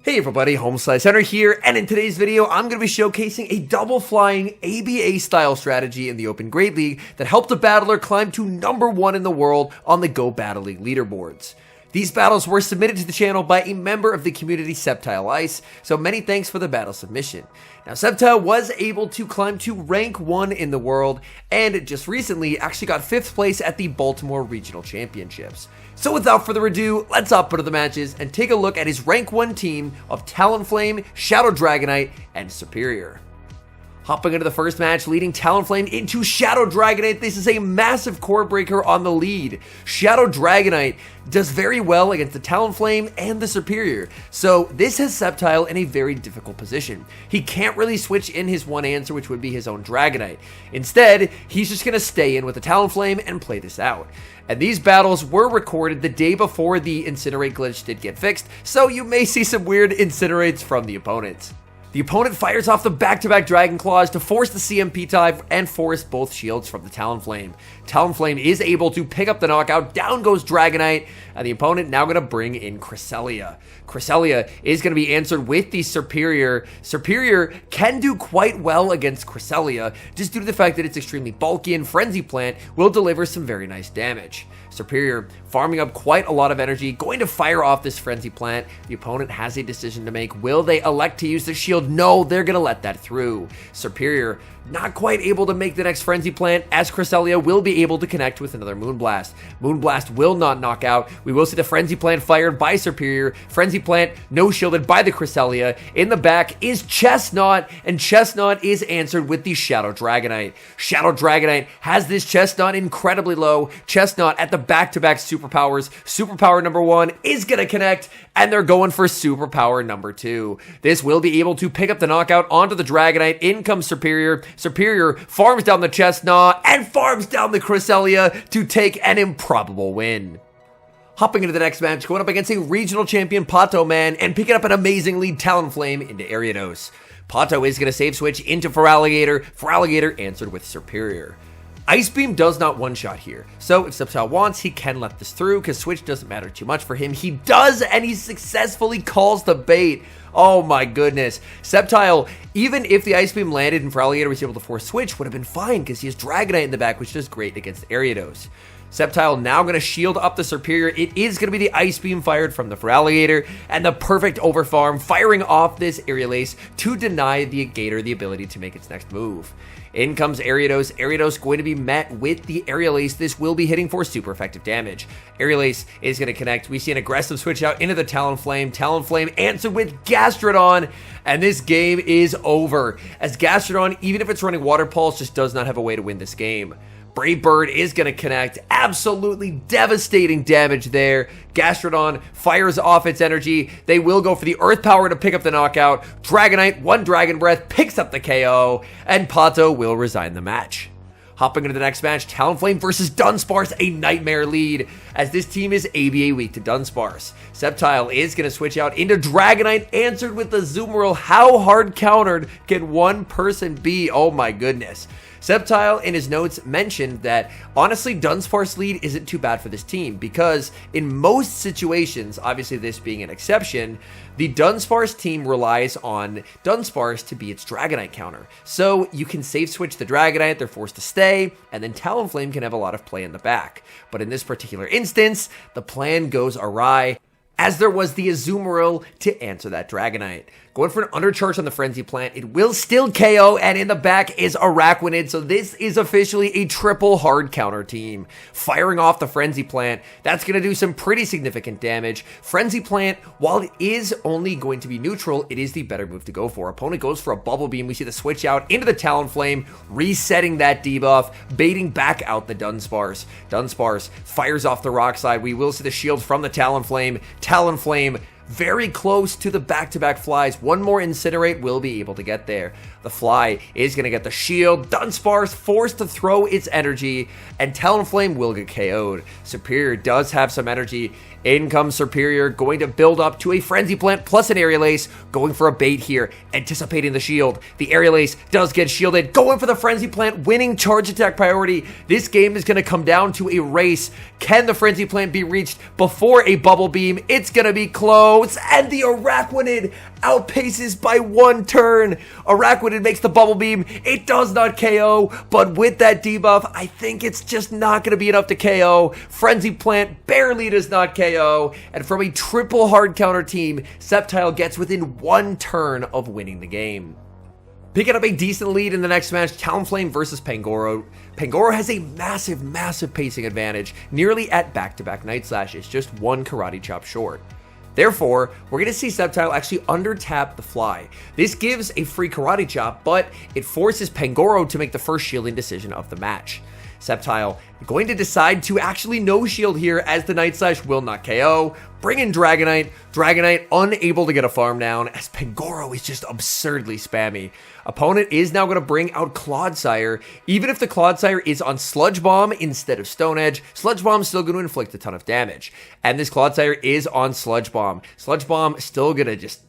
Hey everybody, HomeSliceHenry here, and in today's video, I'm going to be showcasing a double flying ABA style strategy in the Open Great League that helped a battler climb to #1 in the world on the GO Battle League leaderboards. These battles were submitted to the channel by a member of the community, Septile Ice, so many thanks for the battle submission. Now, Septile was able to climb to rank 1 in the world, and just recently actually got 5th place at the Baltimore Regional Championships. So without further ado, let's hop into the matches and take a look at his rank 1 team of Talonflame, Shadow Dragonite, and Superior. Hopping into the first match, leading Talonflame into Shadow Dragonite. This is a massive core breaker on the lead. Shadow Dragonite does very well against the Talonflame and the Superior, so this has Septile in a very difficult position. He can't really switch in his one answer, which would be his own Dragonite. Instead, he's just going to stay in with the Talonflame and play this out. And these battles were recorded the day before the Incinerate glitch did get fixed, so you may see some weird Incinerates from the opponents. The opponent fires off the back-to-back Dragon Claws to force the CMP type and force both shields from the Talonflame. Talonflame is able to pick up the knockout, down goes Dragonite, and the opponent now going to bring in Cresselia. Cresselia is going to be answered with the Superior. Superior can do quite well against Cresselia, just due to the fact that it's extremely bulky and Frenzy Plant will deliver some very nice damage. Superior farming up quite a lot of energy, going to fire off this Frenzy Plant. The opponent has a decision to make. Will they elect to use the shield? No, they're going to let that through. Superior not quite able to make the next Frenzy Plant, as Cresselia will be able to connect with another Moonblast. Moonblast will not knock out. We will see the Frenzy Plant fired by Superior. Frenzy Plant no shielded by the Cresselia. In the back is Chestnut, and Chestnut is answered with the Shadow Dragonite. Shadow Dragonite has this Chestnut incredibly low. Chestnut at the back-to-back superpowers. Superpower number 1 is going to connect, and they're going for superpower number 2. This will be able to pick up the knockout onto the Dragonite. In comes Superior. Superior farms down the Chestnut and farms down the Cresselia to take an improbable win. Hopping into the next match, going up against a regional champion, Pato Man, and picking up an amazing lead Talonflame into Ariados. Pato is going to save switch into Feraligatr. Feraligatr answered with Superior. Ice Beam does not one-shot here, so if Septile wants, he can let this through because switch doesn't matter too much for him. He does, and he successfully calls the bait. Oh my goodness. Septile, even if the Ice Beam landed and Feraligatr was able to force switch, would have been fine because he has Dragonite in the back, which does great against Ariados. Septile now going to shield up the Superior. It is going to be the Ice Beam fired from the Feraligatr, and the perfect overfarm firing off this Aerial Ace to deny the Gator the ability to make its next move. In comes Ariados. Ariados going to be met with the Aerial Ace. This will be hitting for super effective damage. Aerial Ace is going to connect. We see an aggressive switch out into the Talonflame. Talonflame answered with Gastrodon, and this game is over, as Gastrodon, even if it's running Water Pulse, just does not have a way to win this game. Brave Bird is going to connect. Absolutely devastating damage there. Gastrodon fires off its energy. They will go for the Earth Power to pick up the knockout. Dragonite, 1 Dragon Breath, picks up the KO, and Pato will resign the match. Hopping into the next match, Talonflame versus Dunsparce, a nightmare lead, as this team is ABA weak to Dunsparce. Septile is going to switch out into Dragonite, answered with the Azumarill. How hard countered can one person be? Oh my goodness. Septile in his notes mentioned that honestly Dunsparce lead isn't too bad for this team because in most situations, obviously this being an exception, the Dunsparce team relies on Dunsparce to be its Dragonite counter. So you can safe switch the Dragonite, they're forced to stay, and then Talonflame can have a lot of play in the back. But in this particular instance, the plan goes awry, as there was the Azumarill to answer that Dragonite. Going for an undercharge on the Frenzy Plant. It will still KO, and in the back is Araquanid, so this is officially a triple hard counter team. Firing off the Frenzy Plant, that's going to do some pretty significant damage. Frenzy Plant, while it is only going to be neutral, it is the better move to go for. Opponent goes for a Bubble Beam. We see the switch out into the Talonflame, resetting that debuff, baiting back out the Dunsparce. Dunsparce fires off the Rock Slide. We will see the shield from the Talonflame. Talonflame very close to the back-to-back flies. One more Incinerate will be able to get there. The fly is going to get the shield. Dunsparce forced to throw its energy, and Talonflame will get KO'd. Superior does have some energy. In comes Superior, going to build up to a Frenzy Plant plus an Aerial Ace, going for a bait here, anticipating the shield. The Aerial Ace does get shielded, going for the Frenzy Plant, winning charge attack priority. This game is going to come down to a race. Can the Frenzy Plant be reached before a Bubble Beam? It's going to be close. emotes, and the Araquanid outpaces by 1 turn. Araquanid makes the Bubble Beam. It does not KO, but with that debuff, I think it's just not going to be enough to KO. Frenzy Plant barely does not KO, and from a triple hard counter team, Sceptile gets within 1 turn of winning the game. Picking up a decent lead in the next match, Talonflame versus Pangoro. Pangoro has a massive pacing advantage, nearly at back-to-back Night Slashes, just 1 Karate Chop short. Therefore, we're going to see Sceptile actually under-tap the fly. This gives a free Karate Chop, but it forces Pangoro to make the first shielding decision of the match. Sceptile going to decide to actually no shield here as the Night Slash will not KO. Bring in Dragonite. Dragonite unable to get a farm down as Pangoro is just absurdly spammy. Opponent is now going to bring out Clodsire. Even if the Clodsire is on Sludge Bomb instead of Stone Edge, Sludge Bomb is still going to inflict a ton of damage. And this Clodsire is on Sludge Bomb. Sludge Bomb still going to just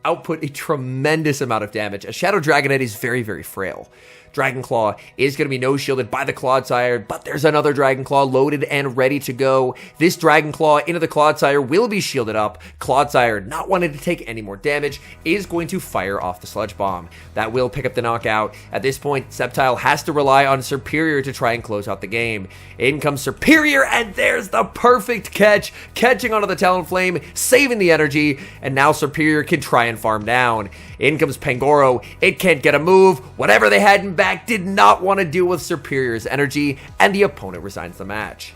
output a tremendous amount of damage as Shadow Dragonite is very frail. Dragon Claw is going to be no shielded by the Clodsire, but there's another Dragon Claw loaded and ready to go. This Dragon Claw into the Clodsire will be shielded up. Clodsire, not wanting to take any more damage, is going to fire off the Sludge Bomb. That will pick up the knockout. At this point, Sceptile has to rely on Serperior to try and close out the game. In comes Serperior, and there's the perfect catch, catching onto the Talonflame, saving the energy, and now Serperior can try and farm down. In comes Pangoro. It can't get a move. Whatever they had in back did not want to deal with Serperior's energy, and the opponent resigns the match.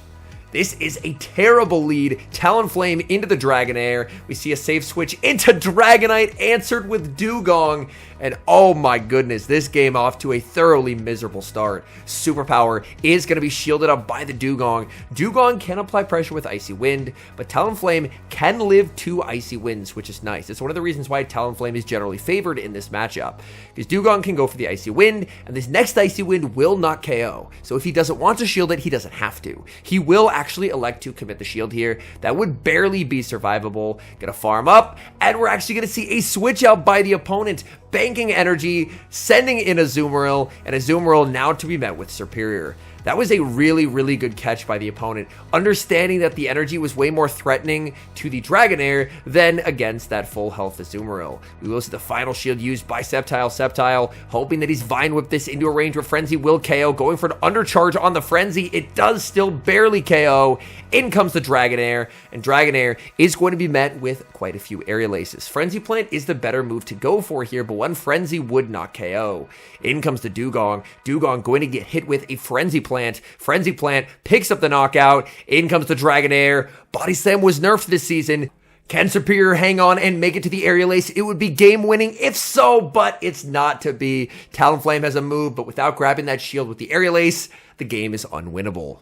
This is a terrible lead. Talonflame into the Dragonair. We see a safe switch into Dragonite, answered with Dugong. And oh my goodness, this game off to a thoroughly miserable start. Superpower is going to be shielded up by the Dugong. Dugong can apply pressure with Icy Wind, but Talonflame can live 2 Icy Winds, which is nice. It's one of the reasons why Talonflame is generally favored in this matchup, because Dugong can go for the Icy Wind, and this next Icy Wind will not KO. So if he doesn't want to shield it, he doesn't have to. He will actually elect to commit the shield here. That would barely be survivable. Gonna farm up, and we're actually gonna see a switch out by the opponent, banking energy, sending in a Azumarill, and a Azumarill now to be met with Serperior. That was a really good catch by the opponent, understanding that the energy was way more threatening to the Dragonair than against that full health Azumarill. We will see the final shield used by Sceptile. Sceptile hoping that he's Vine Whip this into a range where Frenzy will KO, going for an undercharge on the Frenzy. It does still barely KO. In comes the Dragonair, and Dragonair is going to be met with quite a few Aerial Aces. Frenzy Plant is the better move to go for here, but one Frenzy would not KO. In comes the Dugong. Dugong going to get hit with a Frenzy Plant. Frenzy Plant picks up the knockout. In comes the Dragonair. Body Slam was nerfed this season. Can Serperior hang on and make it to the Aerial Ace? It would be game winning if so, but it's not to be. Talonflame has a move, but without grabbing that shield with the Aerial Ace, the game is unwinnable.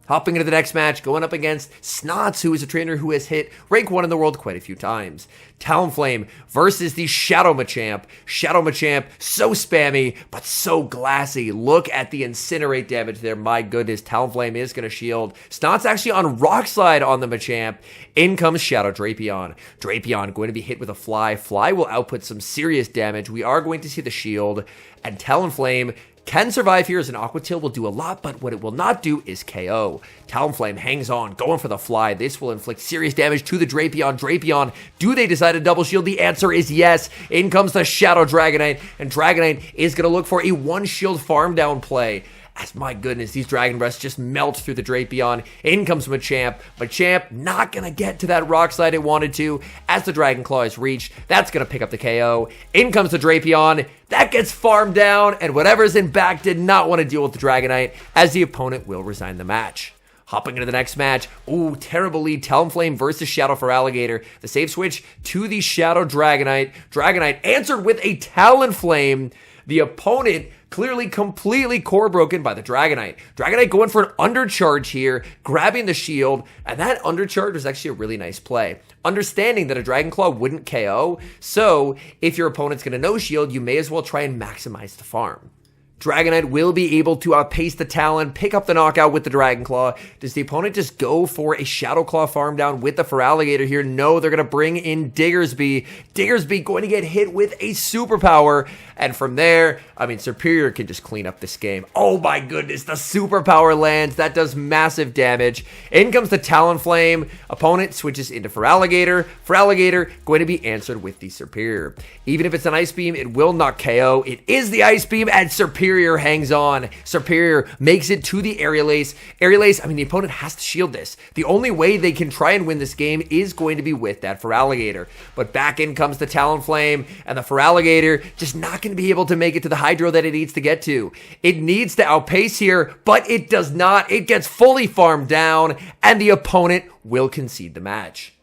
Hopping into the next match, going up against Snots, who is a trainer who has hit rank 1 in the world quite a few times. Talonflame versus the Shadow Machamp. Shadow Machamp, so spammy, but so glassy. Look at the Incinerate damage there. My goodness, Talonflame is going to shield. Snots actually on Rock Slide on the Machamp. In comes Shadow Drapion. Drapion going to be hit with a Fly. Fly will output some serious damage. We are going to see the shield, and Talonflame can survive here as an Aqua Tail will do a lot, but what it will not do is KO. Talonflame hangs on, going for the Fly. This will inflict serious damage to the Drapion. Drapion, do they decide to double shield? The answer is yes. In comes the Shadow Dragonite, and Dragonite is going to look for a 1 shield farm down play. As my goodness, these Dragon Breaths just melt through the Drapion. In comes Machamp. Machamp not going to get to that Rock Slide it wanted to. As the Dragon Claw is reached, that's going to pick up the KO. In comes the Drapion. That gets farmed down, and whatever's in back did not want to deal with the Dragonite, as the opponent will resign the match. Hopping into the next match, ooh, terrible lead, Talonflame versus Shadow for Alligator. The save switch to the Shadow Dragonite. Dragonite answered with a Talonflame. The opponent clearly completely core broken by the Dragonite. Dragonite going for an undercharge here, grabbing the shield, and that undercharge was actually a really nice play. Understanding that a Dragon Claw wouldn't KO, so if your opponent's going to no shield, you may as well try and maximize the farm. Dragonite will be able to outpace the Talon, pick up the knockout with the Dragon Claw. Does the opponent just go for a Shadow Claw farm down with the Feraligatr here? No, they're going to bring in Diggersby. Diggersby going to get hit with a superpower. And from there, I mean, Serperior can just clean up this game. Oh my goodness, the superpower lands. That does massive damage. In comes the Talonflame. Opponent switches into Feraligatr. Feraligatr going to be answered with the Serperior. Even if it's an Ice Beam, it will not KO. It is the Ice Beam, and Serperior hangs on. Serperior makes it to the Aerial Ace. Aerial Ace, I mean, the opponent has to shield this. The only way they can try and win this game is going to be with that Feraligatr. But back in comes the Talonflame, and the Feraligatr just not going to be able to make it to the Hydro that it needs to get to. It needs to outpace here, but it does not. It gets fully farmed down, and the opponent will concede the match.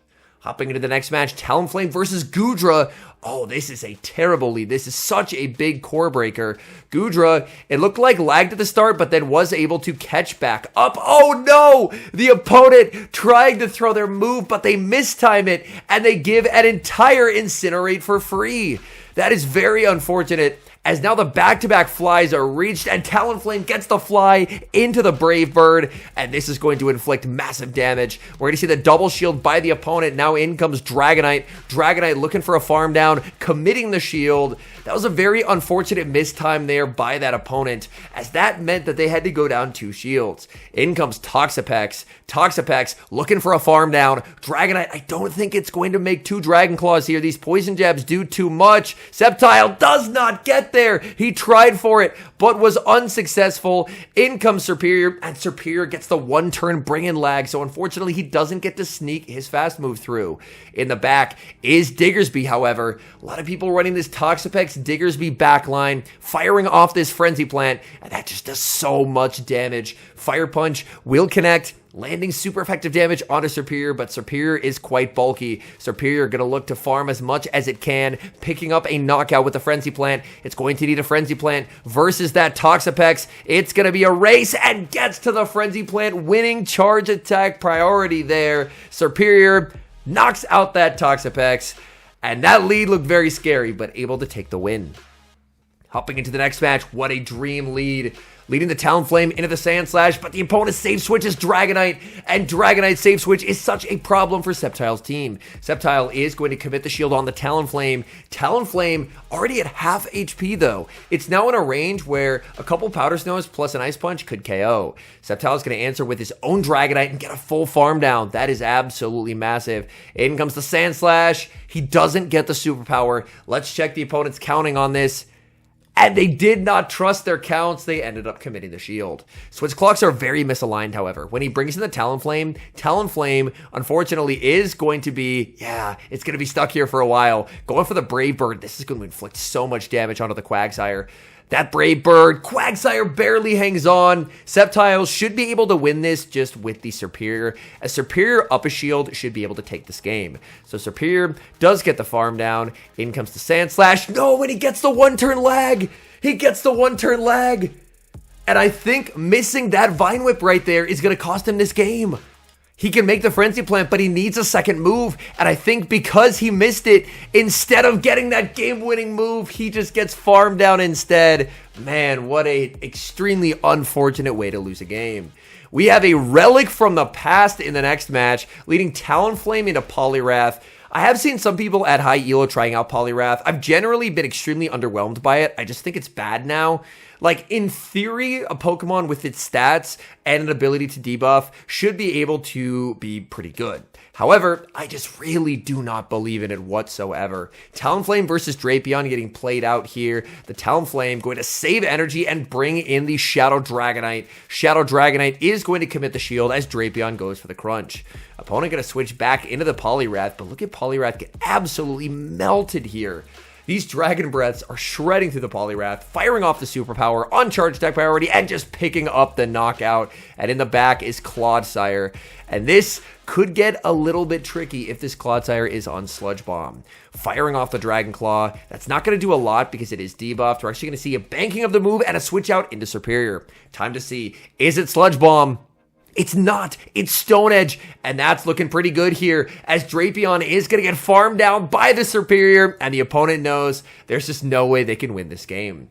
Hopping into the next match, Talonflame versus Goodra. Oh, this is a terrible lead. This is such a big core breaker. Goodra, it looked like lagged at the start, but then was able to catch back up. Oh no! The opponent trying to throw their move, but they mistime it, and they give an entire Incinerate for free. That is very unfortunate, as now the back-to-back flies are reached, and Talonflame gets the fly into the Brave Bird, and this is going to inflict massive damage. We're going to see the double shield by the opponent. Now in comes Dragonite. Dragonite looking for a farm down, committing the shield. That was a very unfortunate mistime there by that opponent, as that meant that they had to go down 2 shields. In comes Toxapex. Toxapex looking for a farm down. Dragonite, I don't think it's going to make 2 Dragon Claws here. These poison jabs do too much. Sceptile does not get there. He tried for it, but was unsuccessful. In comes Serperior, and Serperior gets the 1-turn bring-in lag, so unfortunately he doesn't get to sneak his fast move through. In the back is Diggersby, however. A lot of people running this Toxapex Diggersby backline, firing off this Frenzy Plant, and that just does so much damage. Fire Punch will connect, landing super effective damage onto Serperior, but Serperior is quite bulky. Serperior going to look to farm as much as it can, picking up a knockout with the Frenzy Plant. It's going to need a Frenzy Plant versus that Toxapex. It's going to be a race, and gets to the Frenzy Plant, winning charge attack priority there. Serperior knocks out that Toxapex, and that lead looked very scary, but able to take the win. Hopping into the next match, what a dream lead. Leading the Talonflame into the Sand Slash, but the opponent safe switches Dragonite, and Dragonite safe switch is such a problem for Sceptile's team. Sceptile is going to commit the shield on the Talonflame. Talonflame already at half HP though. It's now in a range where a couple Powder Snows plus an Ice Punch could KO. Sceptile is going to answer with his own Dragonite and get a full farm down. That is absolutely massive. In comes the Sand Slash. He doesn't get the superpower. Let's check the opponent's counting on this. And they did not trust their counts. They ended up committing the shield. Switch clocks are very misaligned, however. When he brings in the Talonflame, Talonflame, unfortunately, is going to be, it's going to be stuck here for a while. Going for the Brave Bird, this is going to inflict so much damage onto the Quagsire. That Brave Bird, Quagsire barely hangs on. Sceptile should be able to win this just with the Serperior. A Serperior up a shield should be able to take this game. So Serperior does get the farm down. In comes the Sand Slash. No, and he gets the 1-turn lag. He gets the 1-turn lag. And I think missing that Vine Whip right there is going to cost him this game. He can make the Frenzy Plant, but he needs a second move. And I think because he missed it, instead of getting that game-winning move, he just gets farmed down instead. Man, what a extremely unfortunate way to lose a game. We have a Relic from the past in the next match, leading Talonflame into Poliwrath. I have seen some people at high elo trying out Poliwrath. I've generally been extremely underwhelmed by it. I just think it's bad now. Like, in theory, a Pokemon with its stats and an ability to debuff should be able to be pretty good. However, I just really do not believe in it whatsoever. Talonflame versus Drapion getting played out here. The Talonflame going to save energy and bring in the Shadow Dragonite. Shadow Dragonite is going to commit the shield as Drapion goes for the crunch. Opponent going to switch back into the Poliwrath, but look at Poliwrath get absolutely melted here. These Dragon Breaths are shredding through the Poliwrath, firing off the superpower on charge attack priority, and just picking up the knockout. And in the back is Clodsire. And this could get a little bit tricky if this Clodsire is on Sludge Bomb. Firing off the Dragon Claw, that's not going to do a lot because it is debuffed. We're actually going to see a banking of the move and a switch out into Serperior. Time to see, is it Sludge Bomb? It's not. It's Stone Edge, and that's looking pretty good here as Drapion is going to get farmed down by the Serperior, and the opponent knows there's just no way they can win this game.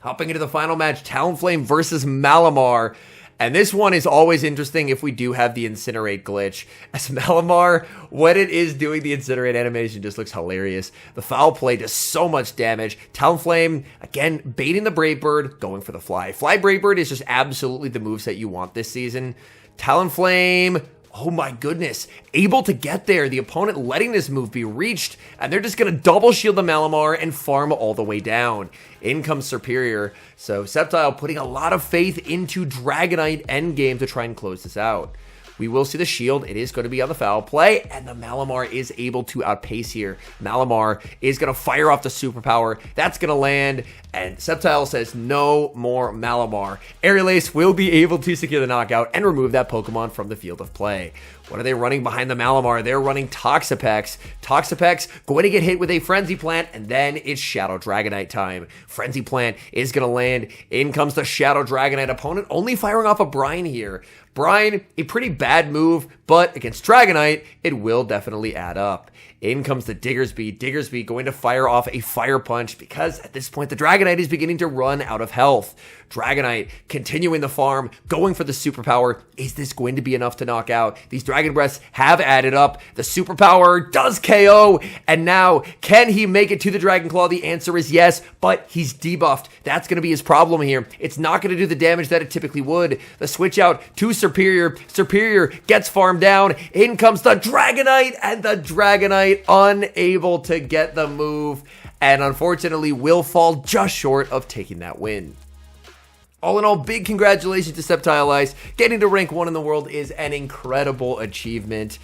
Hopping into the final match, Talonflame versus Malamar. And this one is always interesting if we do have the Incinerate glitch. As Malamar, when it is doing the Incinerate animation, just looks hilarious. The foul play does so much damage. Talonflame, again, baiting the Brave Bird, going for the Fly. Fly Brave Bird is just absolutely the moveset you want this season. Talonflame, oh my goodness, able to get there. The opponent letting this move be reached, and they're just going to double shield the Malamar and farm all the way down. In comes Superior, so Sceptile putting a lot of faith into Dragonite endgame to try and close this out. We will see the shield. It is going to be on the foul play, and the Malamar is able to outpace here. Malamar is going to fire off the superpower. That's going to land, and Sceptile says no more Malamar. Aerial Ace will be able to secure the knockout and remove that Pokemon from the field of play. What are they running behind the Malamar? They're running Toxapex. Toxapex going to get hit with a Frenzy Plant, and then it's Shadow Dragonite time. Frenzy Plant is going to land. In comes the Shadow Dragonite opponent, only firing off a Brine here. Brine, a pretty bad move, but against Dragonite, it will definitely add up. In comes the Diggersby. Diggersby going to fire off a Fire Punch because at this point the Dragonite is beginning to run out of health. Dragonite continuing the farm, going for the superpower. Is this going to be enough to knock out? These Dragon Breaths have added up. The superpower does KO, and now can he make it to the Dragon Claw? The answer is yes, but he's debuffed. That's going to be his problem here. It's not going to do the damage that it typically would. The switch out to Superior. Superior gets farmed down. In comes the Dragonite, and the Dragonite unable to get the move, and unfortunately will fall just short of taking that win. All in all, big congratulations to Sceptile Ice. Getting to rank 1 in the world is an incredible achievement.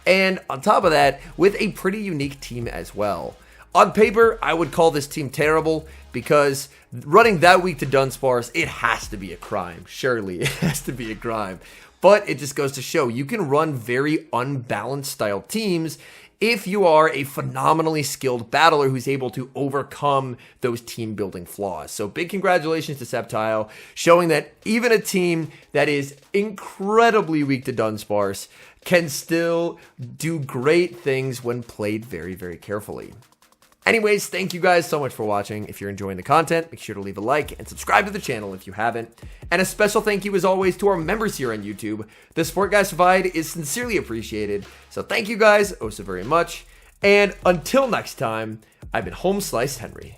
And on top of that, with a pretty unique team as well. On paper, I would call this team terrible because running that weak to Dunsparce, it has to be a crime. Surely, it has to be a crime. But it just goes to show you can run very unbalanced style teams if you are a phenomenally skilled battler who's able to overcome those team building flaws. So big congratulations to Sceptile, showing that even a team that is incredibly weak to Dunsparce can still do great things when played very, very carefully. Anyways, thank you guys so much for watching. If you're enjoying the content, make sure to leave a like and subscribe to the channel if you haven't. And a special thank you as always to our members here on YouTube. The support guys provide is sincerely appreciated. So thank you guys oh so very much. And until next time, I've been HomeSliceHenry.